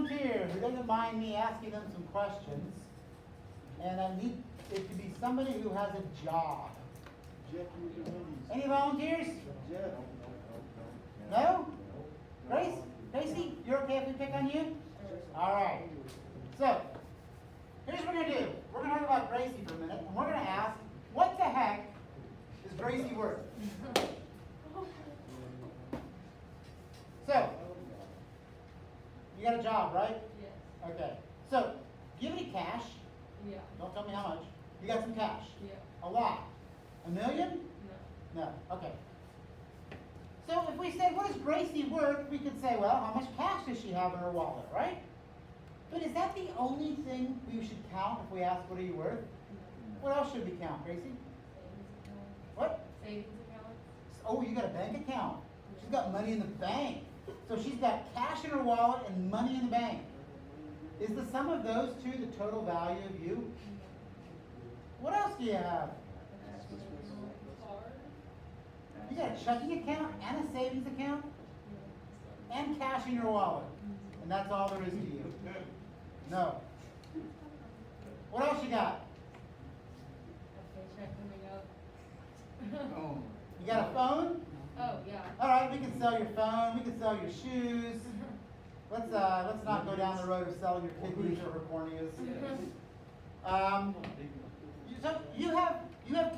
volunteer who doesn't mind me asking them some questions? And I need it to be somebody who has a job. Any volunteers? No? Gracie, you're okay if we pick on you? All right. So, here's what we're going to do. We're going to talk about Gracie for a minute, and we're going to ask, what the heck is Gracie worth? So, you got a job, right? Yes. Okay. So, do you have any cash? Yeah. Don't tell me how much. You got some cash? Yeah. A lot. $1 million? No. No. Okay. So if we said, what is Gracie worth? We could say, well, how much cash does she have in her wallet, right? But is that the only thing we should count if we ask, what are you worth? No. What else should we count, Gracie? Savings account. What? Savings account. Oh, you got a bank account. She's got money in the bank. So she's got cash in her wallet and money in the bank. Is the sum of those two the total value of you? What else do you have? Card. You got a checking account and a savings account and cash in your wallet. And that's all there is to you. No. What else you got? A paycheck coming up. You got a phone? Oh, yeah. All right, we can sell your phone. We can sell your shoes. Let's not go down the road of selling your kidneys or her corneas. So you have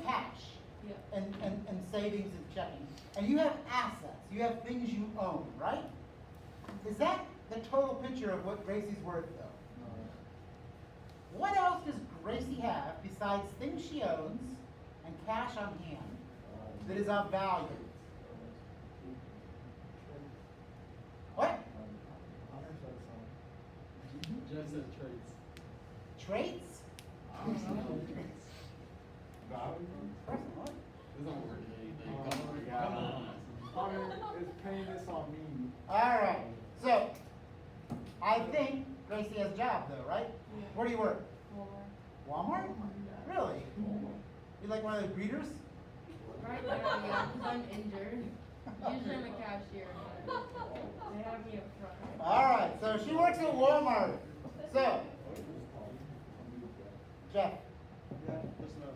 cash Yeah. and savings and checking, and you have assets. You have things you own, right? Is that the total picture of what Gracie's worth, though? What else does Gracie have besides things she owns and cash on hand that is of value? What? Jeff said traits. Traits? Doesn't work anything. Oh, Come on, God. come on. Hunter is paying this on me. All right. So I think Gracie has a job, though, right? Yeah. Where do you work? Walmart. Walmart? Really? You like one of those greeters? Right now, yeah, because I'm injured. Usually I'm a cashier, but they have me up front. All right. So she works at Walmart. So, Jeff, Yeah, listen up.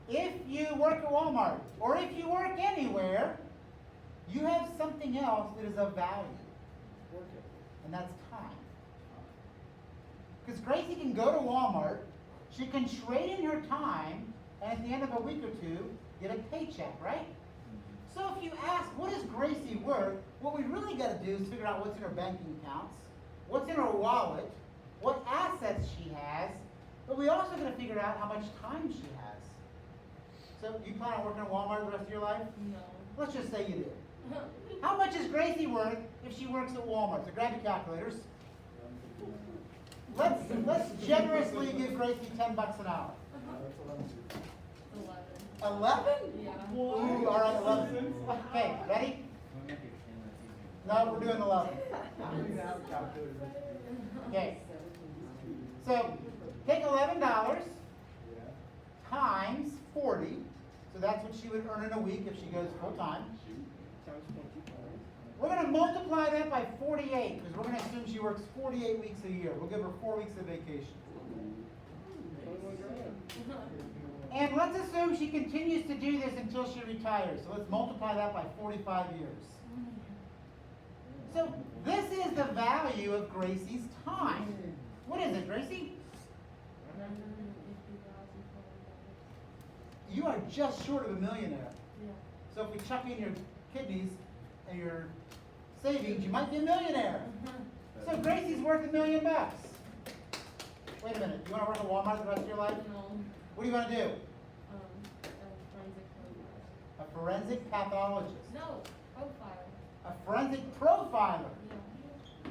if you work at Walmart, or if you work anywhere, you have something else that is of value, Work it. and that's time. Because Gracie can go to Walmart, she can trade in her time, and at the end of a week or two, get a paycheck, right? So if you ask, what is Gracie worth, what we really got to do is figure out what's in her banking accounts, what's in her wallet, what assets she has, but we also got to figure out how much time she has. So you plan on working at Walmart the rest of your life? No. Let's just say you do. How much is Gracie worth if she works at Walmart? So grab your calculators. Let's generously give Gracie $10 an hour. That's what I'm doing. 11. 11? Yeah. Ooh, all right, 11. Okay, ready? No, we're doing 11. I don't even have a calculator. Okay. So take $11 Yeah. times 40. So that's what she would earn in a week if she goes full time. Times 25. We're going to multiply that by 48 because we're going to assume she works 48 weeks a year. We'll give her 4 weeks of vacation. 21 grand. And let's assume she continues to do this until she retires. So let's multiply that by 45 years. So this is the value of Gracie's time. What is it, Gracie? You are just short of a millionaire. Yeah. So if we chuck in your kidneys and your savings, you might be a millionaire. So Gracie's worth $1 million. Wait a minute. You want to work at Walmart the rest of your life? No. What do you want to do? Forensic profile. A forensic pathologist. No, profile. A forensic profiler. Yeah.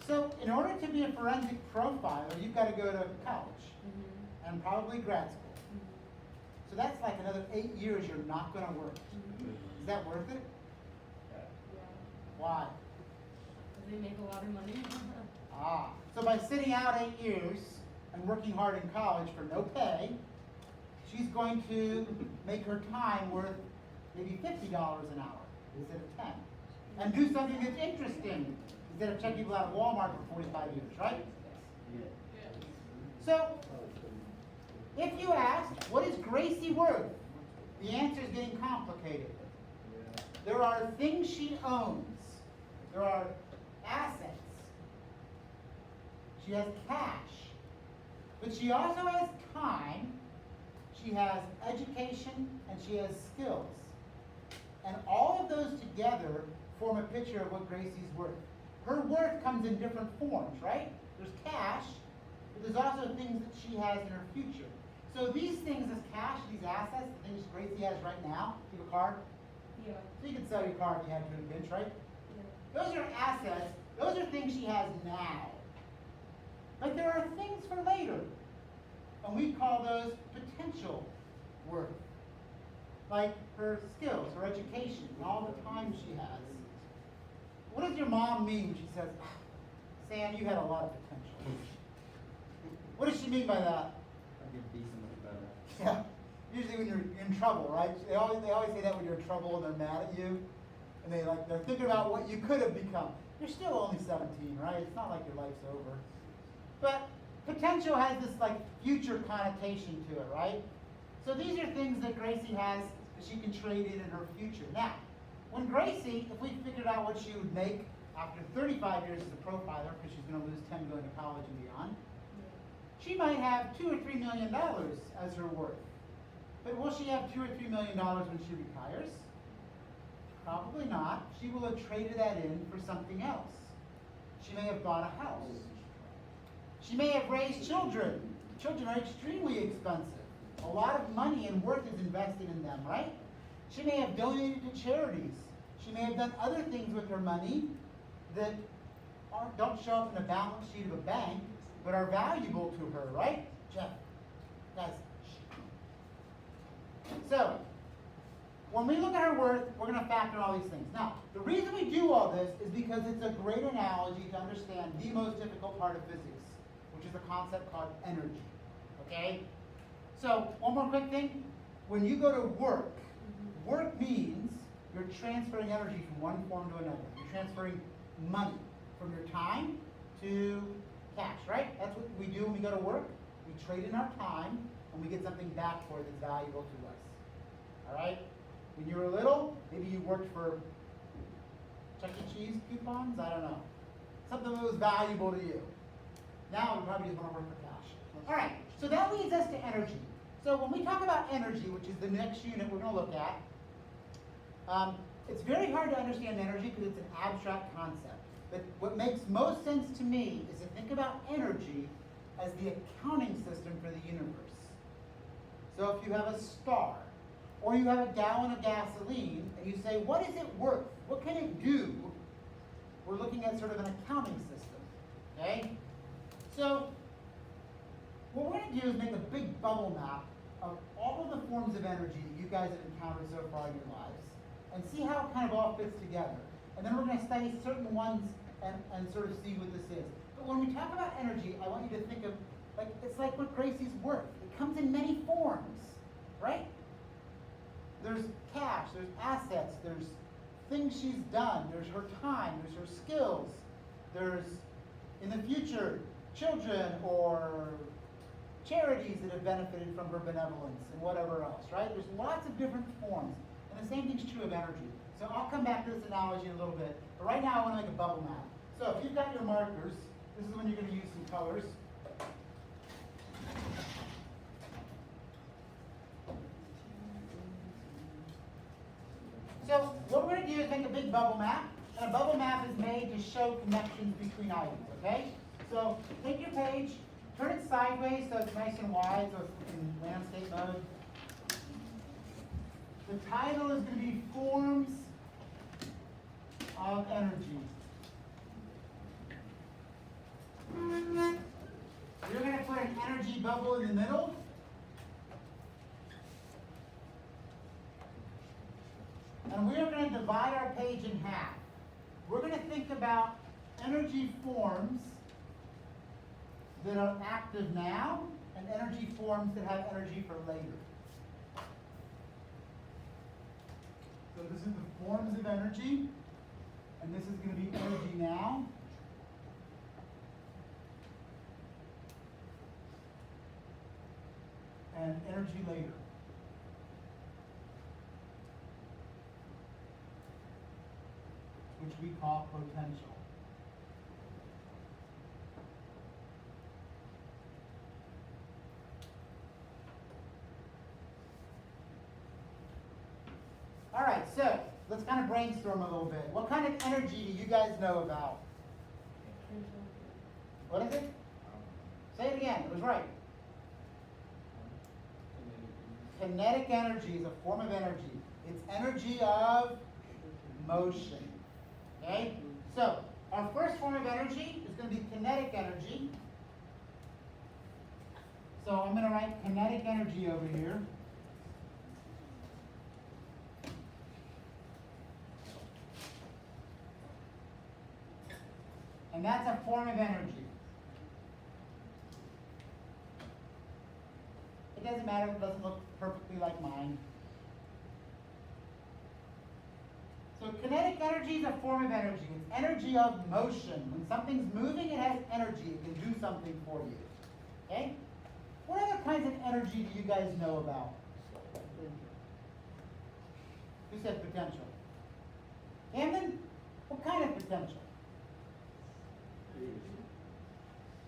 So in order to be a forensic profiler, you've got to go to college and probably grad school. So that's like another 8 years you're not going to work. Is that worth it? Yeah. Why? Because they make a lot of money. So by sitting out 8 years and working hard in college for no pay, she's going to make her time worth maybe $50 an hour instead of 10, and do something that's interesting. Is instead of checking people out at Walmart for 45 years, right? Yeah. So, if you asked, what is Gracie worth? The answer is getting complicated. There are things she owns. There are assets. She has cash. But she also has time. She has education, and she has skills. And all of those together form a picture of what Gracie's worth. Her worth comes in different forms, right? There's cash, but there's also things that she has in her future. So these things, this cash, these assets, the things Gracie has right now, do you have a car? Yeah. So you could sell your car if you had to in a pinch, right? Yeah. Those are assets. Those are things she has now. But there are things for later. And we call those potential worth. Like her skills, her education, and all the time she has. What does your mom mean when she says, Sam, you had a lot of potential? What does she mean by that? I could be so much better. Yeah. Usually when you're in trouble, right? They always say that when you're in trouble and they're mad at you. And they're thinking about what you could have become. You're still only 17, right? It's not like your life's over. But potential has this future connotation to it, right? So these are things that Gracie has that she can trade in her future. Now, when Gracie, if we figured out what she would make after 35 years as a profiler, because she's going to lose 10 going to college and beyond, she might have $2 or $3 million as her worth. But will she have $2 or $3 million when she retires? Probably not. She will have traded that in for something else. She may have bought a house. She may have raised children. Children are extremely expensive. A lot of money and worth is invested in them, right? She may have donated to charities. She may have done other things with her money that don't show up in the balance sheet of a bank, but are valuable to her, right? Jeff, guys. So, when we look at her worth, we're going to factor all these things. Now, the reason we do all this is because it's a great analogy to understand the most difficult part of physics, which is a concept called energy. Okay? So, one more quick thing. When you go to work, work means you're transferring energy from one form to another. You're transferring money from your time to cash, right? That's what we do when we go to work. We trade in our time, and we get something back for it that's valuable to us. All right? When you were little, maybe you worked for Chuck E. Cheese coupons, I don't know. Something that was valuable to you. Now we probably just want to work for cash. All right, so that leads us to energy. So when we talk about energy, which is the next unit we're going to look at, it's very hard to understand energy because it's an abstract concept. But what makes most sense to me is to think about energy as the accounting system for the universe. So if you have a star, or you have a gallon of gasoline, and you say, what is it worth? What can it do? We're looking at sort of an accounting system, okay? So, what we're going to do is make a big bubble map of all of the forms of energy that you guys have encountered so far in your lives, and see how it kind of all fits together. And then we're going to study certain ones and sort of see what this is. But when we talk about energy, I want you to think of, it's like what Gracie's worth. It comes in many forms, right? There's cash, there's assets, there's things she's done, there's her time, there's her skills, there's, in the future, children or charities that have benefited from her benevolence and whatever else, right? There's lots of different forms. And the same thing's true of energy. So I'll come back to this analogy in a little bit. But right now I want to make a bubble map. So if you've got your markers, this is when you're going to use some colors. So what we're going to do is make a big bubble map. And a bubble map is made to show connections between items, okay? So take your page, turn it sideways so it's nice and wide, so it's in landscape mode. The title is going to be Forms of Energy. You're going to put an energy bubble in the middle. And we're going to divide our page in half. We're going to think about energy forms that are active now and energy forms that have energy for later. So this is the forms of energy, and this is going to be energy now an energy later. Which we call potential. All right, so let's kind of brainstorm a little bit. What kind of energy do you guys know about? What is it? Say it again, it was right. Kinetic energy is a form of energy. It's energy of motion. Okay? So, our first form of energy is going to be kinetic energy. So, I'm going to write kinetic energy over here. And that's a form of energy. It doesn't matter if it doesn't look perfectly like mine. So kinetic energy is a form of energy. It's energy of motion. When something's moving, it has energy. It can do something for you. Okay? What other kinds of energy do you guys know about? Who said potential? Camden? What kind of potential?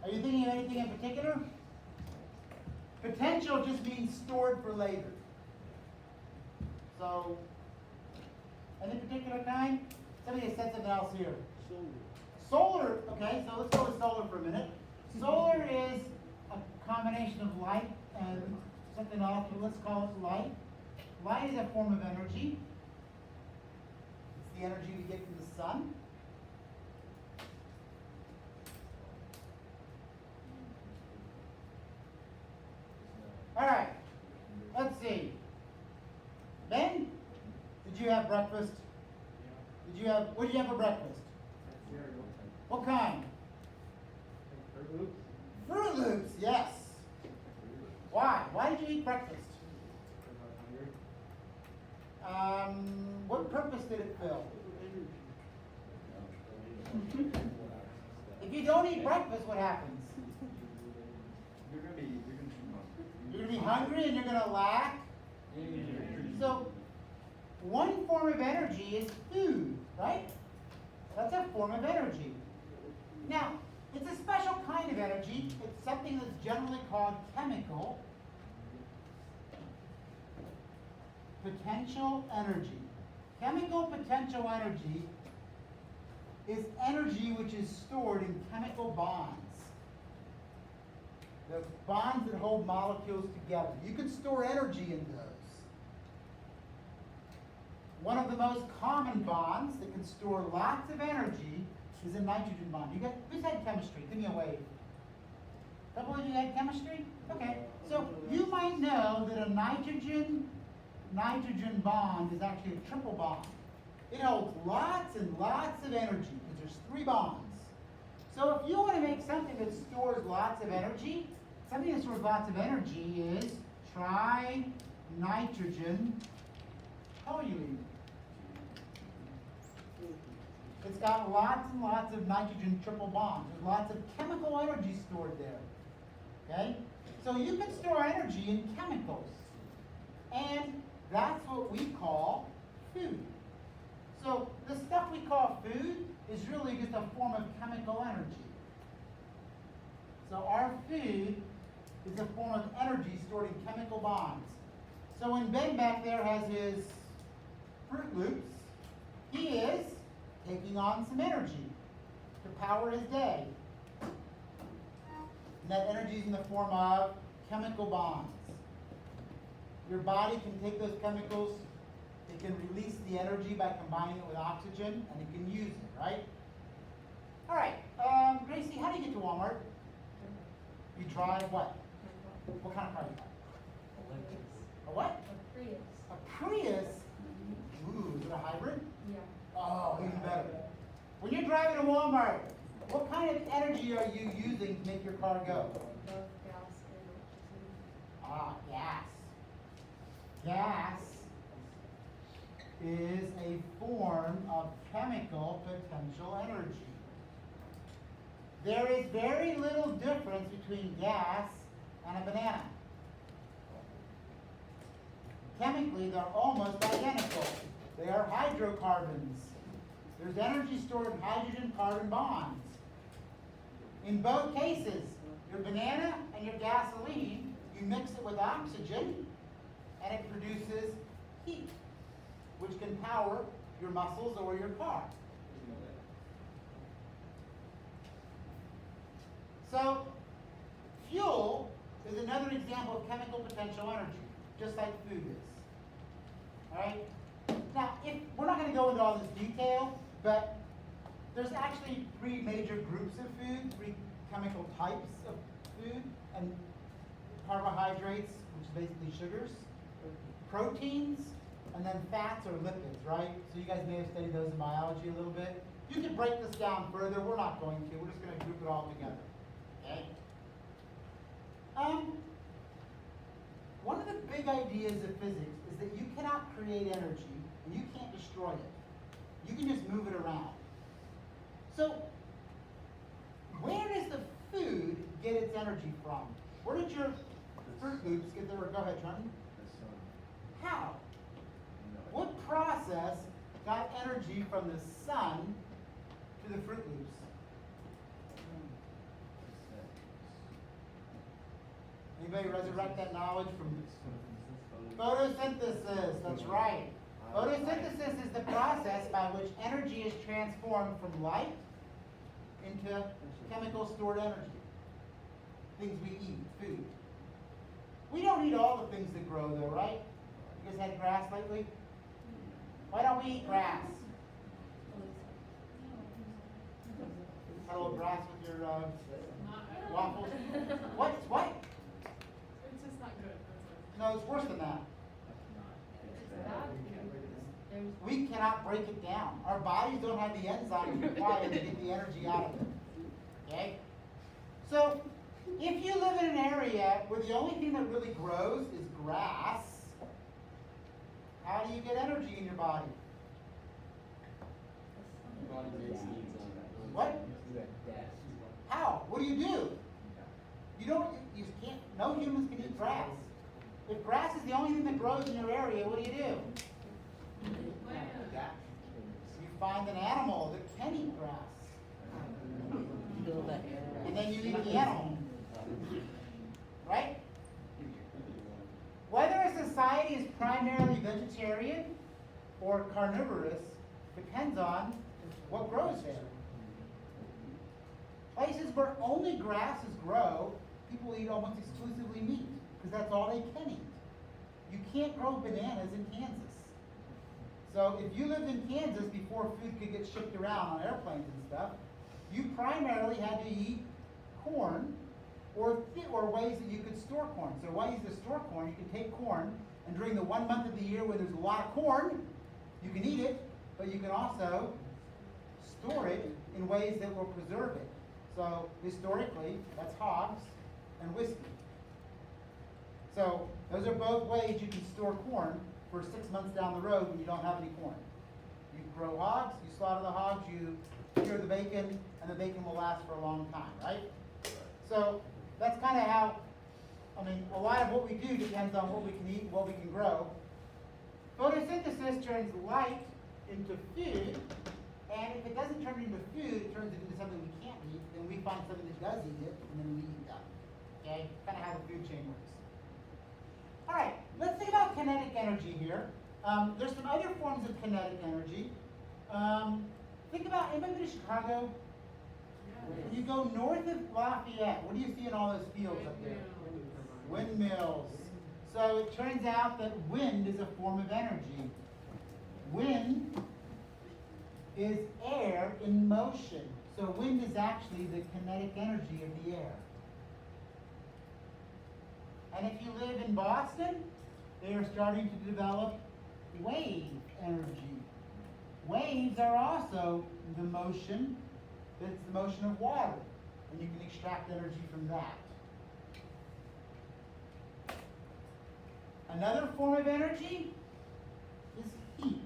Are you thinking of anything in particular? Potential just means stored for later. So, any particular kind? Somebody has said something else here. Solar, okay, so let's go with solar for a minute. Solar is a combination of light and something else, but let's call it light. Light is a form of energy. It's the energy we get from the sun. All right, let's see. Ben, did you have breakfast? What did you have for breakfast? What kind? Fruit Loops, yes. Why? Why did you eat breakfast? What purpose did it fill? If you don't eat breakfast, what happens? You're gonna be You're going to be hungry and you're going to lack. So, one form of energy is food, right? That's a form of energy. Now, it's a special kind of energy. It's something that's generally called chemical potential energy. Chemical potential energy is energy which is stored in chemical bonds. The bonds that hold molecules together. You can store energy in those. One of the most common bonds that can store lots of energy is a nitrogen bond. Who's had chemistry? Give me a wave. A couple of you had chemistry? Okay. So you might know that a nitrogen bond is actually a triple bond. It holds lots and lots of energy because there's 3 bonds. So if you want to make something that stores lots of energy, something that stores lots of energy is trinitrogen toluene. It's got lots and lots of nitrogen triple bonds. There's lots of chemical energy stored there. Okay? So you can store energy in chemicals. And that's what we call food. So the stuff we call food is really just a form of chemical energy. So our food is a form of energy stored in chemical bonds. So when Ben back there has his Fruit Loops, he is taking on some energy to power his day. And that energy is in the form of chemical bonds. Your body can take those chemicals, it can release the energy by combining it with oxygen, and it can use it, right? All right, Gracie, how do you get to Walmart? You drive what? What kind of car do you drive? A what? A Prius. A Prius? Ooh, is it a hybrid? Yeah. Oh, even better. When you're driving to Walmart, what kind of energy are you using to make your car go? Both gas and electricity. Ah, gas. Gas is a form of chemical potential energy. There is very little difference between gas and a banana. chemically, they're almost identical. They are hydrocarbons. There's energy stored in hydrogen-carbon bonds. In both cases, your banana and your gasoline, you mix it with oxygen, and it produces heat, which can power your muscles or your car. So, fuel is another example of chemical potential energy, just like food is. Alright? Now, we're not going to go into all this detail, but there's actually three major groups of food, three chemical types of food, and carbohydrates, which is basically sugars, proteins, and then fats or lipids, right? So you guys may have studied those in biology a little bit. You can break this down further. We're not going to. We're just going to group it all together. Okay? One of the big ideas of physics is that you cannot create energy and you can't destroy it. You can just move it around. So, where does the food get its energy from? Where did your Fruit Loops get their, go ahead, Trenton. How? What process got energy from the sun to the Fruit Loops? Anybody resurrect that knowledge from photosynthesis? That's right. Photosynthesis is the process by which energy is transformed from light into chemical stored energy. Things we eat, food. We don't eat all the things that grow though, right? You guys had grass lately? Why don't we eat grass? Had a little grass with your waffles? What? It's just not good. No, it's worse than that. We cannot break it down. Our bodies don't have the enzymes required to get the energy out of it. Okay? So, if you live in an area where the only thing that really grows is grass, how do you get energy in your body? What? How? What do? You can't, no humans can eat grass. If grass is the only thing that grows in your area, what do? You find an animal that can eat grass. And then you eat the animal. Right? Whether a society is primarily vegetarian or carnivorous depends on what grows there. Places where only grasses grow, people eat almost exclusively meat, because that's all they can eat. You can't grow bananas in Kansas. So if you lived in Kansas before food could get shipped around on airplanes and stuff, you primarily had to eat corn or ways that you could store corn. So ways to store corn, you can take corn, and during the 1 month of the year when there's a lot of corn, you can eat it, but you can also store it in ways that will preserve it. So historically, that's hogs and whiskey. So those are both ways you can store corn for 6 months down the road when you don't have any corn. You grow hogs, you slaughter the hogs, you cure the bacon, and the bacon will last for a long time, right? So that's kind of how, a lot of what we do depends on what we can eat and what we can grow. Photosynthesis turns light into food, and if it doesn't turn it into food, it turns it into something we can't eat, then we find something that does eat it, and then we eat that. Okay? Kind of how the food chain works. All right, let's think about kinetic energy here. There's some other forms of kinetic energy. Think about, anybody been to Chicago? When you go north of Lafayette, what do you see in all those fields up there? Windmills. So it turns out that wind is a form of energy. Wind is air in motion. So wind is actually the kinetic energy of the air. And if you live in Boston, they are starting to develop wave energy. Waves are also the motion, it's the motion of water, and you can extract energy from that. Another form of energy is heat.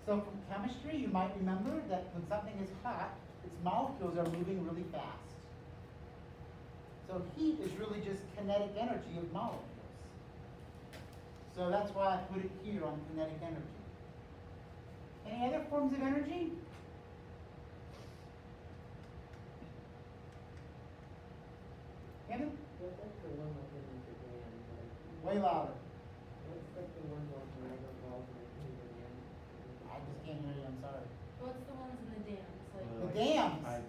So from chemistry, you might remember that when something is hot, its molecules are moving really fast. So heat is really just kinetic energy of molecules. So that's why I put it here on kinetic energy. Any other forms of energy? Kevin? What's like the one like in the dam? Like, Way louder. what's like the one like whenever it falls in the dam? I just can't hear you, I'm sorry. What's the ones in the dams? Like, The dams.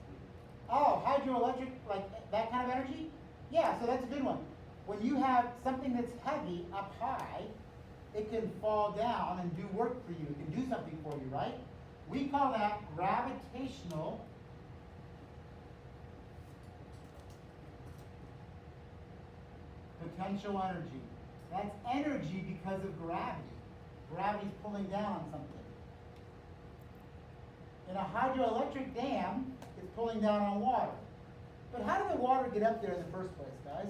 Oh, hydroelectric, like that kind of energy? Yeah, so that's a good one. When you have something that's heavy up high, it can fall down and do work for you. It can do something for you, right? We call that gravitational potential energy. That's energy because of gravity. Gravity's pulling down on something. In a hydroelectric dam, it's pulling down on water. But how did the water get up there in the first place, guys?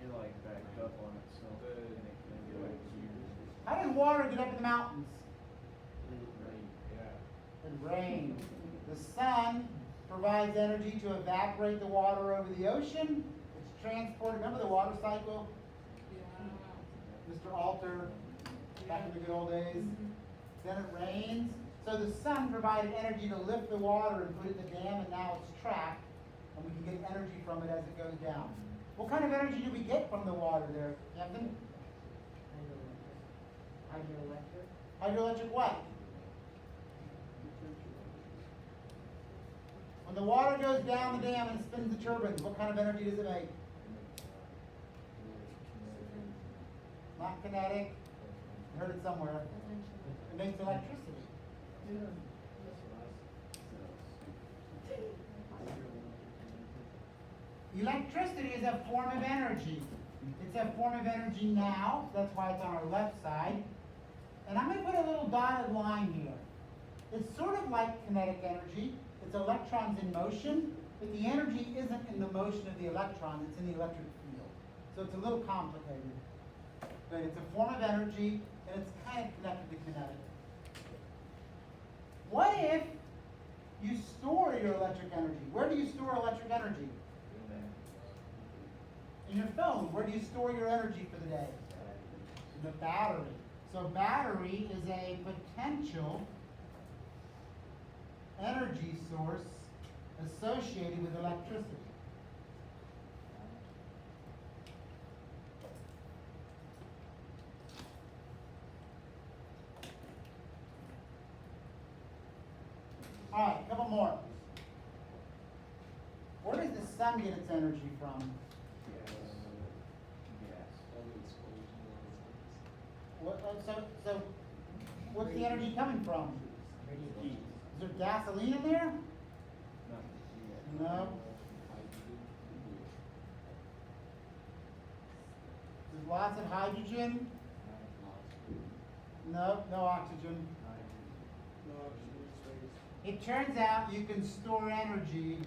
You're like backed up on itself. And it can be like How does water get up in the mountains? Yeah. It rains. The sun provides energy to evaporate the water over the ocean. It's transported. Remember the water cycle? yeah. Mr. Alter, back in the good old days. Then it rains. So the sun provided energy to lift the water and put it in the dam, and now it's trapped, and we can get energy from it as it goes down. What kind of energy do we get from the water there, Captain? Hydroelectric. Hydroelectric what? When the water goes down the dam and spins the turbines, what kind of energy does it make? Not kinetic. I heard it somewhere. It makes electricity. Electricity is a form of energy. It's a form of energy now, so that's why it's on our left side. And I'm going to put a little dotted line here. It's sort of like kinetic energy. It's electrons in motion, but the energy isn't in the motion of the electron, it's in the electric field. So it's a little complicated. But it's a form of energy, and it's kind of connected to kinetic. What if you store your electric energy? Where do you store electric energy? In your phone. Where do you store your energy for the day? In the battery. So battery is a potential energy source associated with electricity. All right, a couple more. Where does the sun get its energy from? What, so what's the energy coming from? Is there gasoline in there? No. There's lots of hydrogen? No, no oxygen. No oxygen in space. It turns out you can store energy.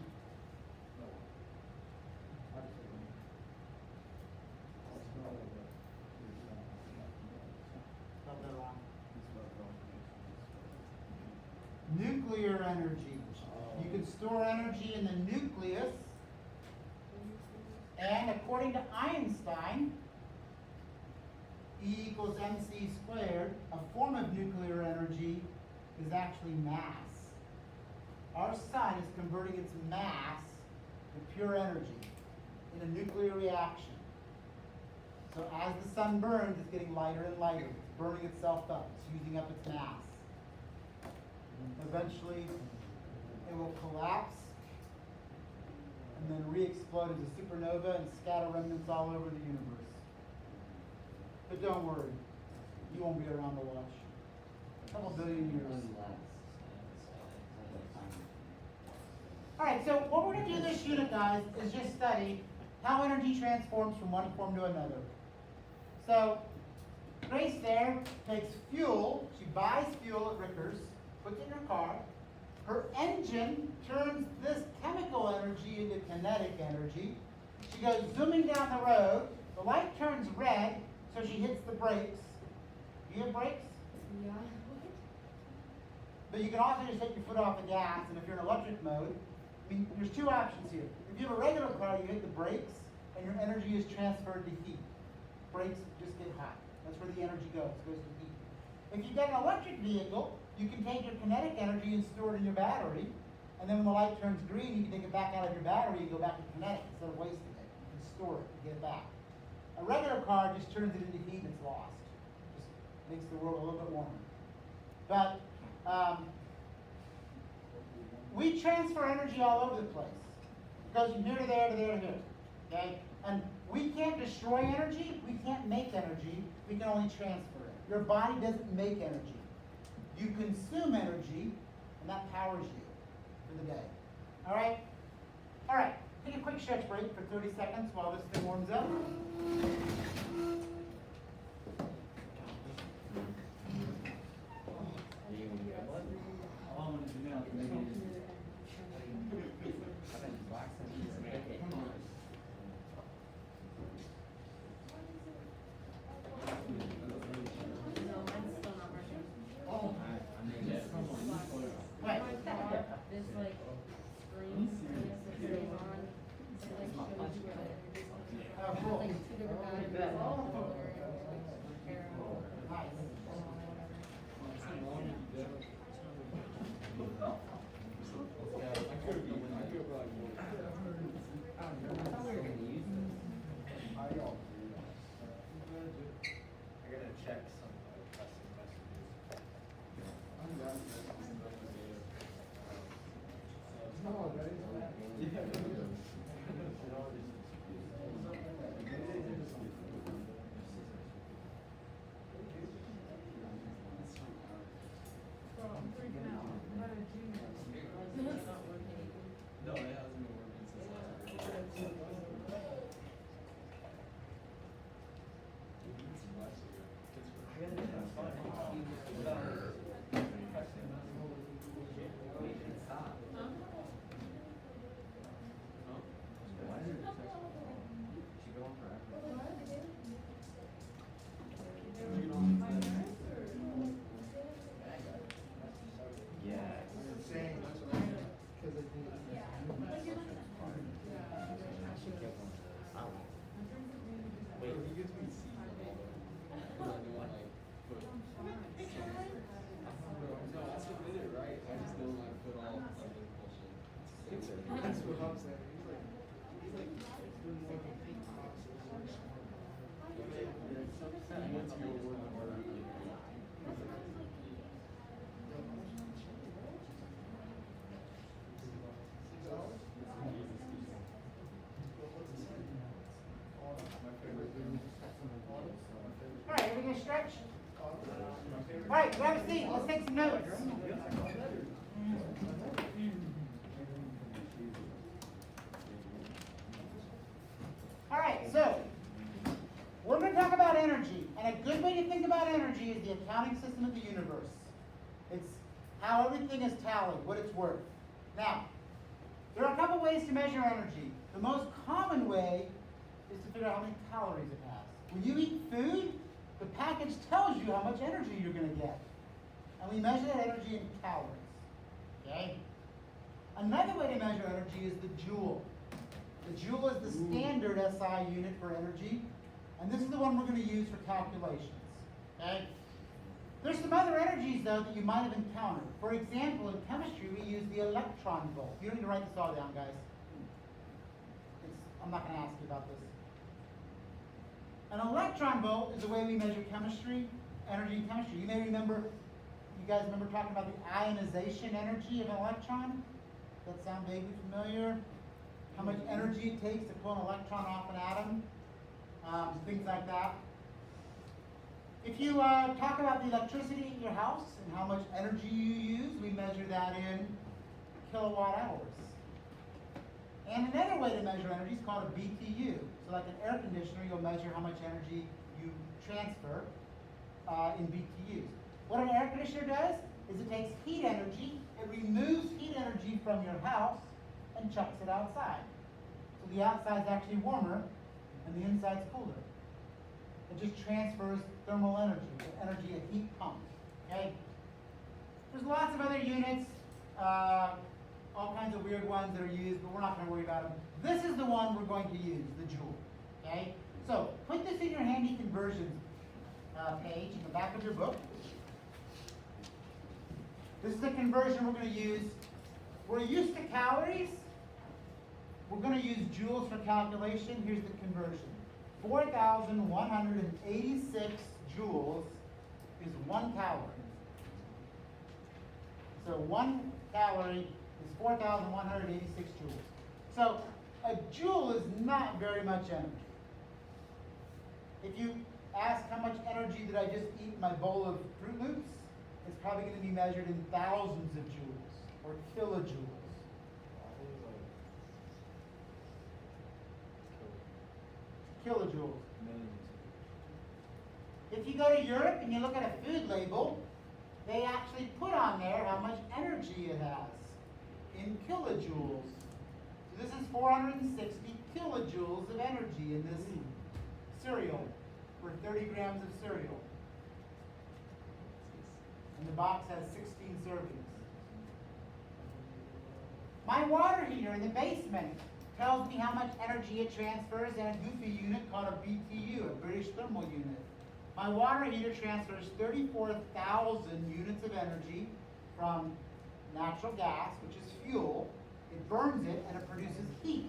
Nuclear energy. You can store energy in the nucleus. And according to Einstein, E equals mc squared, a form of nuclear energy is actually mass. Our sun is converting its mass to pure energy in a nuclear reaction. So as the sun burns, it's getting lighter and lighter. It's burning itself up. It's using up its mass. Eventually, it will collapse and then re-explode as a supernova and scatter remnants all over the universe. But don't worry, you won't be around to watch. A couple billion years. All right, so what we're going to do this unit, guys, is just study how energy transforms from one form to another. So, Grace there takes fuel. She buys fuel at Ricker's, puts it in her car. Her engine turns this chemical energy into kinetic energy. She goes zooming down the road. The light turns red, so she hits the brakes. Do you have brakes? Yeah. But you can also just take your foot off the gas, and if you're in electric mode, it there's two options here. If you have a regular car, you hit the brakes and your energy is transferred to heat. Brakes just get hot. That's where the energy goes. It goes to heat. If you've got an electric vehicle, you can take your kinetic energy and store it in your battery, and then when the light turns green, you can take it back out of your battery and go back to kinetic instead of wasting it. You can store it and get it back. A regular car just turns it into heat and it's lost. Just makes the world a little bit warmer. But we transfer energy all over the place. It goes from here to there to there to here. Okay? And we can't destroy energy, we can't make energy, we can only transfer it. Your body doesn't make energy. You consume energy, and that powers you for the day. Alright? Alright, take a quick stretch break for 30 seconds while this thing warms up. This like screen that stays on, it like shows you where the energy comes from. Oh, cool. Like two different batteries, solar, arrow, Nice. I gotta check some custom messages. Bro, I'm freaking out. What a genius. it's not working. No, it hasn't been working since last year. That's what I'm saying. He's like doing more than Alright, are we gonna stretch? Alright, grab a seat, let's take some notes. Alright, so, we're going to talk about energy, and a good way to think about energy is the accounting system of the universe. It's how everything is tallied, what it's worth. Now, there are a couple ways to measure energy. The most common way is to figure out how many calories it has. When you eat food, the package tells you how much energy you're going to get. And we measure that energy in calories. Okay? Another way to measure energy is the joule. The joule is the standard SI unit for energy, and this is the one we're going to use for calculations. Okay? There's some other energies, though, that you might have encountered. For example, in chemistry, we use the electron volt. You don't need to write this all down, guys. I'm not going to ask you about this. An electron volt is the way we measure chemistry, energy in chemistry. You may remember, you guys remember talking about the ionization energy of an electron? Does that sound vaguely familiar? How much energy it takes to pull an electron off an atom, things like that. If you talk about the electricity in your house and how much energy you use, we measure that in kilowatt hours. And another way to measure energy is called a BTU. So like an air conditioner, you'll measure how much energy you transfer in BTUs. What an air conditioner does is it takes heat energy, it removes heat energy from your house, and chucks it outside. So the outside's actually warmer, and the inside's cooler. It just transfers thermal energy, the energy a heat pump. Okay? There's lots of other units. all kinds of weird ones that are used, but we're not going to worry about them. This is the one we're going to use, the joule. Okay? So put this in your handy conversions page in the back of your book. This is the conversion we're going to use. We're used to calories. We're going to use joules for calculation. Here's the conversion. 4,186 joules is 1 calorie. So 1 calorie is 4,186 joules. So a joule is not very much energy. If you ask how much energy did I just eat in my bowl of Fruit Loops, it's probably going to be measured in thousands of joules or kilojoules. Kilojoules. If you go to Europe and you look at a food label, they actually put on there how much energy it has in kilojoules. So this is 460 kilojoules of energy in this cereal, for 30 grams of cereal. And the box has 16 servings. My water heater in the basement tells me how much energy it transfers in a goofy unit called a BTU, a British thermal unit. My water heater transfers 34,000 units of energy from natural gas, which is fuel. It burns it and it produces heat.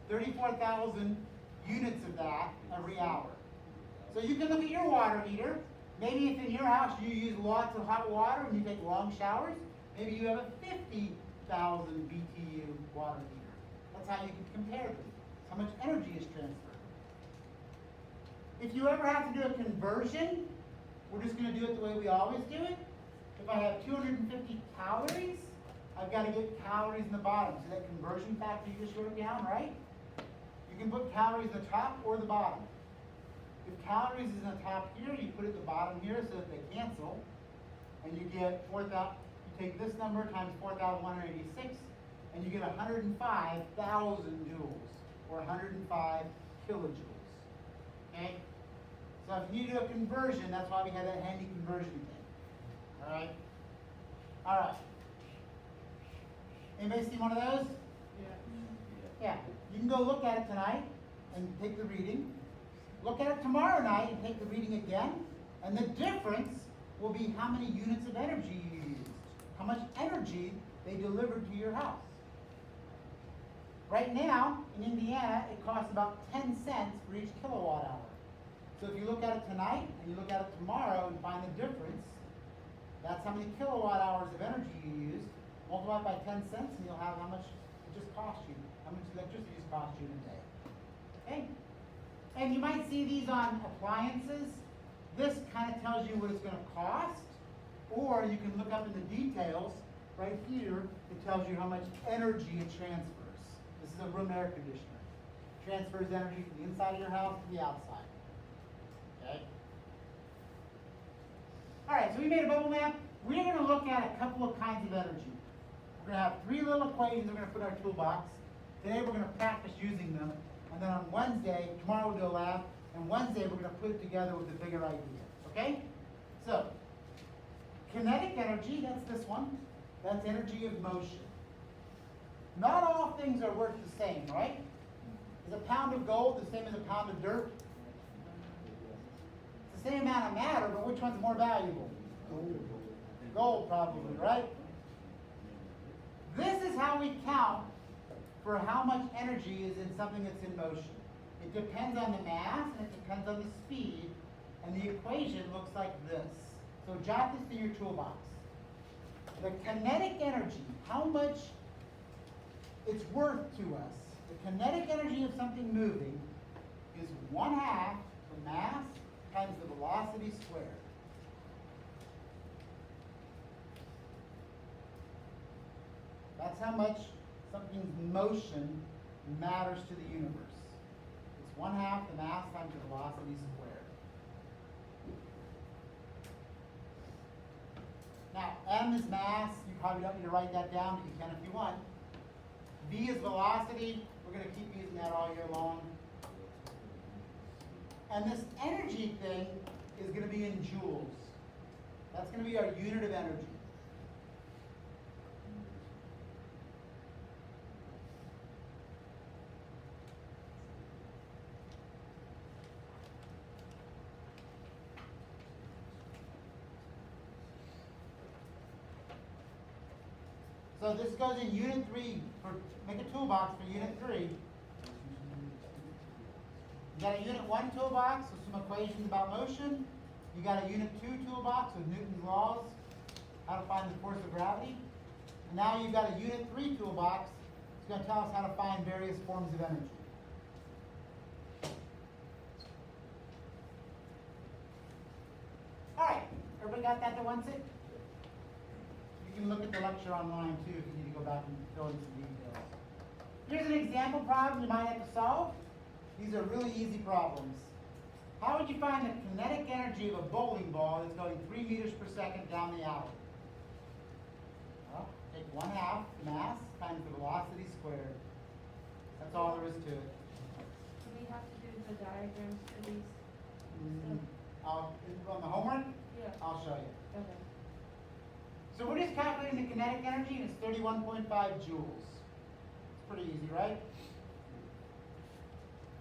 34,000 units of that every hour. So you can look at your water heater. Maybe if in your house you use lots of hot water and you take long showers, maybe you have a 50,000 BTU water heater. That's how you can compare them. How much energy is transferred. If you ever have to do a conversion, we're just going to do it the way we always do it. If I have 250 calories, I've got to get calories in the bottom. So that conversion factor you just wrote down, right? You can put calories in the top or the bottom. If calories is in the top here, you put it at the bottom here so that they cancel. And you get 4,000, you take this number times 4,186, and you get 105,000 joules, or 105 kilojoules. Okay? So if you do a conversion, that's why we have that handy conversion thing. Alright? Alright. Anybody see one of those? Yeah. You can go look at it tonight and take the reading. Look at it tomorrow night and take the reading again. And the difference will be how many units of energy you used. How much energy they delivered to your house. Right now, in Indiana, it costs about 10 cents for each kilowatt hour. So if you look at it tonight and you look at it tomorrow and find the difference, that's how many kilowatt hours of energy you used. Multiply by 10 cents and you'll have how much it just cost you. How much electricity just cost you in a day. Okay? And you might see these on appliances. This kind of tells you what it's going to cost. Or you can look up in the details. Right here, it tells you how much energy it transfers. This is a room air conditioner. Transfers energy from the inside of your house to the outside. Okay? Alright, so we made a bubble map. We're going to look at a couple of kinds of energy. We're going to have 3 little equations we're going to put in our toolbox. Today we're going to practice using them. And then on Wednesday, tomorrow we'll do a lab. And Wednesday we're going to put it together with a bigger idea. Okay? So, kinetic energy, that's this one. That's energy of motion. Not all things are worth the same, right? Is a pound of gold the same as a pound of dirt? It's the same amount of matter, but which one's more valuable? Gold, probably, right? This is how we count for how much energy is in something that's in motion. It depends on the mass, and it depends on the speed, and the equation looks like this. So jot this in your toolbox. The kinetic energy, how much it's worth to us. The kinetic energy of something moving is 1/2 the mass times the velocity squared. That's how much something's motion matters to the universe. It's 1/2 the mass times the velocity squared. Now, m is mass. You probably don't need to write that down, but you can if you want. V is velocity. We're going to keep using that all year long. And this energy thing is going to be in joules. That's going to be our unit of energy. So this goes in unit 3, make a toolbox for unit 3. You got a unit 1 toolbox with some equations about motion. You got a unit 2 toolbox with Newton's laws, how to find the force of gravity. And now you've got a unit 3 toolbox. It's going to tell us how to find various forms of energy. All right, everybody got that to one sit? You can look at the lecture online too if you need to go back and fill in some details. Here's an example problem you might have to solve. These are really easy problems. How would you find the kinetic energy of a bowling ball that's going 3 meters per second down the alley? Well, take 1/2 the mass times the velocity squared. That's all there is to it. Do we have to do the diagrams for these? On the homework, Yeah. I'll show you. Okay. So we're just calculating the kinetic energy, and it's 31.5 joules. It's pretty easy, right?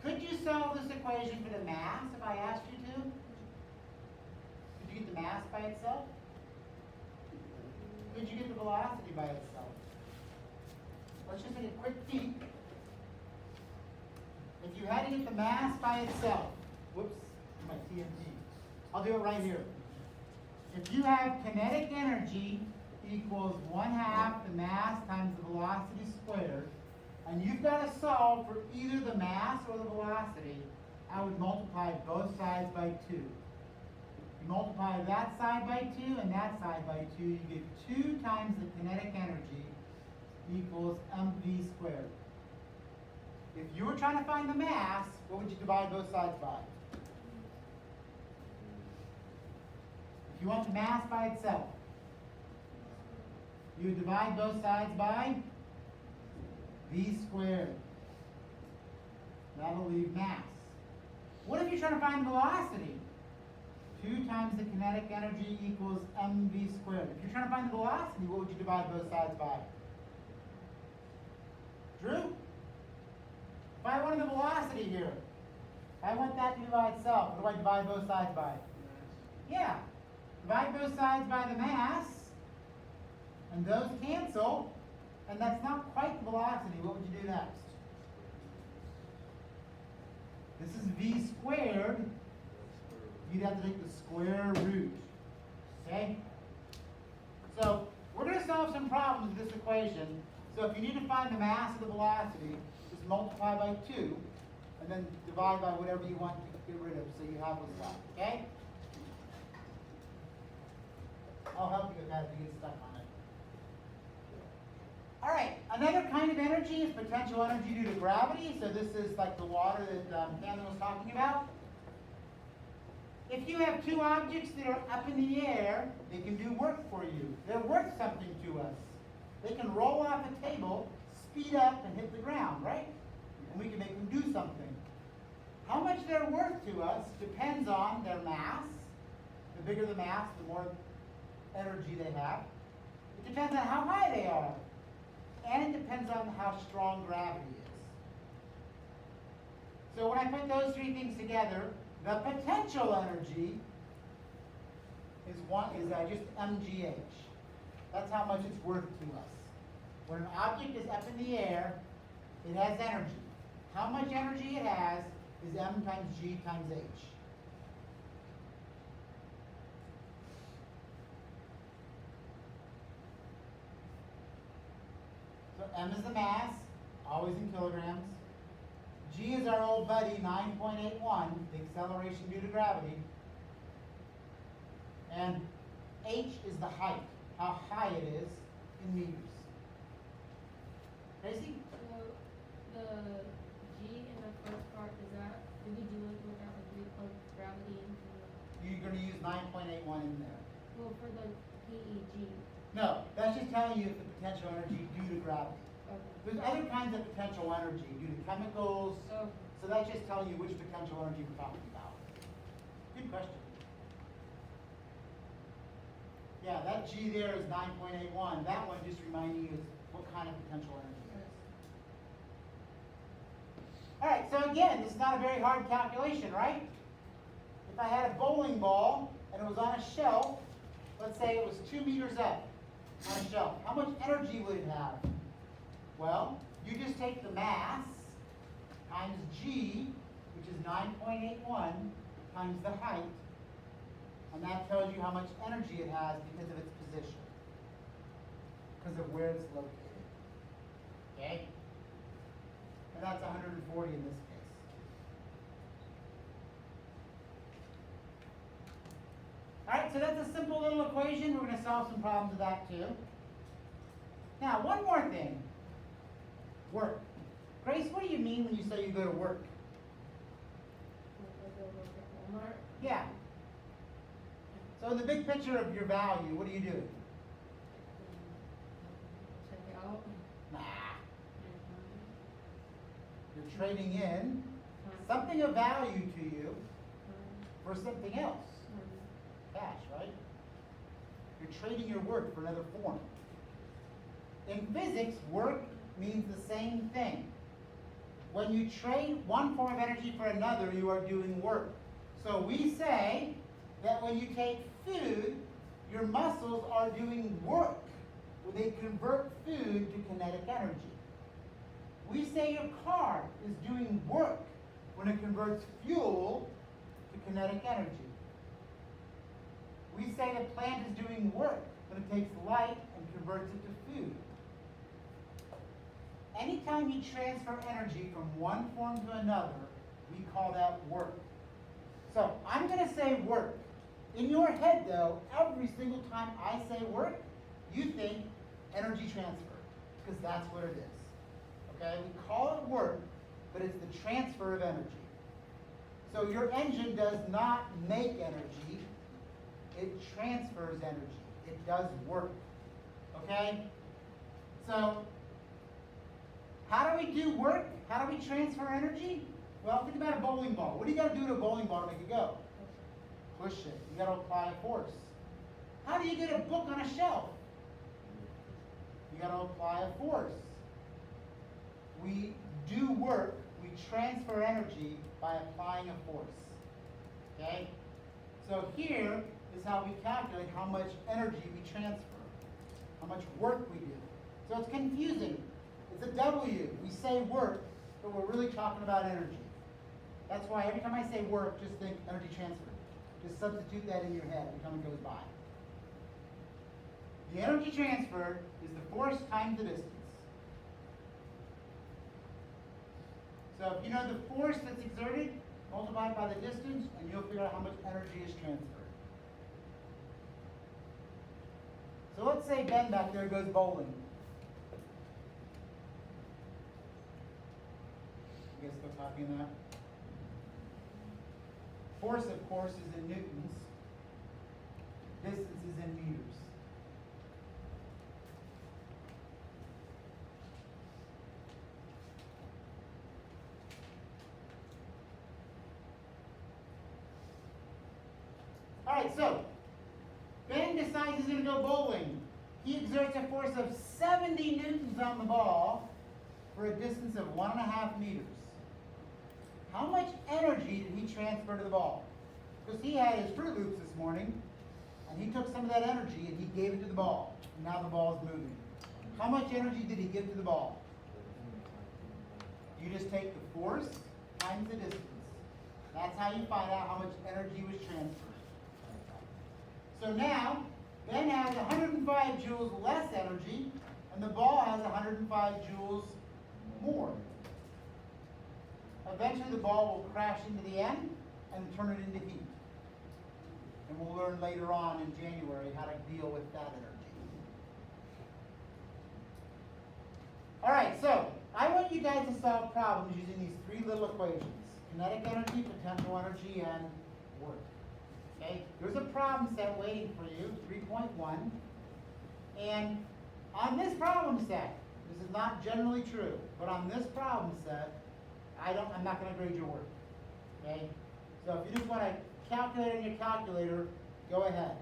Could you solve this equation for the mass if I asked you to? Could you get the mass by itself? Could you get the velocity by itself? Let's just take a quick peek. If you had to get the mass by itself, whoops, my TNT. I'll do it right here. If you have kinetic energy equals 1/2 the mass times the velocity squared, and you've got to solve for either the mass or the velocity, I would multiply both sides by 2. You multiply that side by 2 and that side by 2, you get 2 times the kinetic energy equals mv squared. If you were trying to find the mass, what would you divide both sides by? If you want the mass by itself, you would divide both sides by v squared. That'll leave mass. What if you're trying to find the velocity? 2 times the kinetic energy equals mv squared. If you're trying to find the velocity, what would you divide both sides by? Drew? If I wanted the velocity here, if I want that to be by itself, what do I divide both sides by? Yeah. Divide both sides by the mass, and those cancel, and that's not quite the velocity. What would you do next? This is v squared. You'd have to take the square root. Okay? So, we're going to solve some problems with this equation. So if you need to find the mass of the velocity, just multiply by 2, and then divide by whatever you want to get rid of, so you have what's left. Okay? I'll help you with that if you get stuck on it. All right, another kind of energy is potential energy due to gravity. So this is like the water that Cameron was talking about. If you have 2 objects that are up in the air, they can do work for you. They're worth something to us. They can roll off a table, speed up, and hit the ground, right? And we can make them do something. How much they're worth to us depends on their mass. The bigger the mass, the more energy they have. It depends on how high they are. And it depends on how strong gravity is. So when I put those 3 things together, the potential energy is just mgh. That's how much it's worth to us. When an object is up in the air, it has energy. How much energy it has is m times g times h. So m is the mass, always in kilograms. G is our old buddy, 9.81, the acceleration due to gravity. And h is the height, how high it is in meters. Tracy? So the G in the first part, is that, did we do it without the Greek of gravity into the, You're going to use 9.81 in there. well, for the PEG? No, that's just telling you the potential energy due to gravity. Okay. There's other kinds of potential energy due to chemicals. Okay. So that's just telling you which potential energy we're talking about. Good question. Yeah, that G there is 9.81. That one just reminding you is what kind of potential energy it is. All right, so again, this is not a very hard calculation, right? If I had a bowling ball and it was on a shelf, let's say it was 2 meters up. on a shelf, how much energy would it have? Well, you just take the mass times G, which is 9.81, times the height, and that tells you how much energy it has because of its position, because of where it's located. Okay? And that's 140 in this case. All right, so that's a simple little equation. We're going to solve some problems with that too. Now, one more thing. Work. Grace, what do you mean when you say you go to work? Like I go work at Walmart. Yeah. So in the big picture of your value, what do you do? Check it out. Nah. And, You're trading in something of value to you for something else. Cash, right? You're trading your work for another form. In physics, work means the same thing. When you trade one form of energy for another, you are doing work. So we say that when you take food, your muscles are doing work when they convert food to kinetic energy. We say your car is doing work when it converts fuel to kinetic energy. We say the plant is doing work when it takes light and converts it to food. Anytime you transfer energy from one form to another, we call that work. So I'm going to say work. In your head, though, every single time I say work, you think energy transfer, because that's what it is. Okay? We call it work, but it's the transfer of energy. So your engine does not make energy. It transfers energy. It does work. Okay? So, how do we do work? How do we transfer energy? Well, think about a bowling ball. What do you got to do to a bowling ball to make it go? Push it. You got to apply a force. How do you get a book on a shelf? You got to apply a force. We do work. We transfer energy by applying a force. Okay? So here is how we calculate how much energy we transfer, how much work we do. So it's confusing. It's a W. We say work, but we're really talking about energy. That's why every time I say work, just think energy transfer. Just substitute that in your head every time it goes by. The energy transferred is the force times the distance. So if you know the force that's exerted, multiply it by the distance, and you'll figure out how much energy is transferred. So let's say Ben back there goes bowling. You guys still copying that? Force, of course, is in newtons. Distance is in meters. All right, so Ben decides he's going to go bowling. He exerts a force of 70 newtons on the ball for a distance of 1.5 meters. How much energy did he transfer to the ball? Because he had his Fruit Loops this morning, and he took some of that energy and he gave it to the ball. And now the ball is moving. How much energy did he give to the ball? You just take the force times the distance. That's how you find out how much energy was transferred. So now, Ben has 105 joules less energy, and the ball has 105 joules more. Eventually the ball will crash into the end and turn it into heat. And we'll learn later on in January how to deal with that energy. All right, so I want you guys to solve problems using these three little equations: kinetic energy, potential energy, and work. Okay, there's a problem set waiting for you, 3.1. And on this problem set, this is not generally true, but on this problem set, I'm not going to grade your work. Okay? So if you just want to calculate on your calculator, go ahead.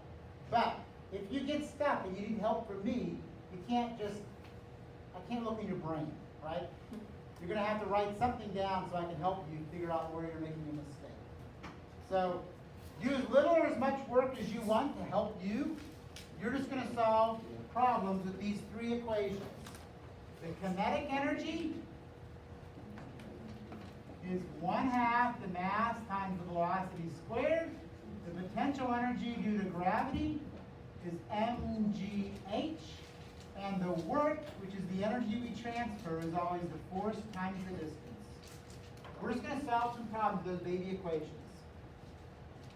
But if you get stuck and you need help from me, you can't just, I can't look in your brain, right? You're going to have to write something down so I can help you figure out where you're making a mistake. So do as little or as much work as you want to help you. You're just going to solve problems with these three equations. The kinetic energy is 1/2 the mass times the velocity squared. The potential energy due to gravity is mgh. And the work, which is the energy we transfer, is always the force times the distance. We're just going to solve some problems with those baby equations.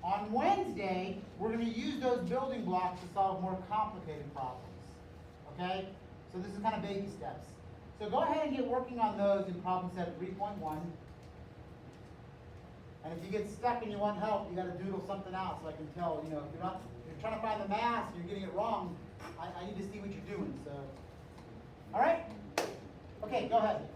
On Wednesday, we're going to use those building blocks to solve more complicated problems. Okay? So this is kind of baby steps. So go ahead and get working on those in problem set 3.1. And if you get stuck and you want help, you got to doodle something out so I can tell, if you're trying to find the mass and you're getting it wrong, I need to see what you're doing. So, all right? Okay, go ahead.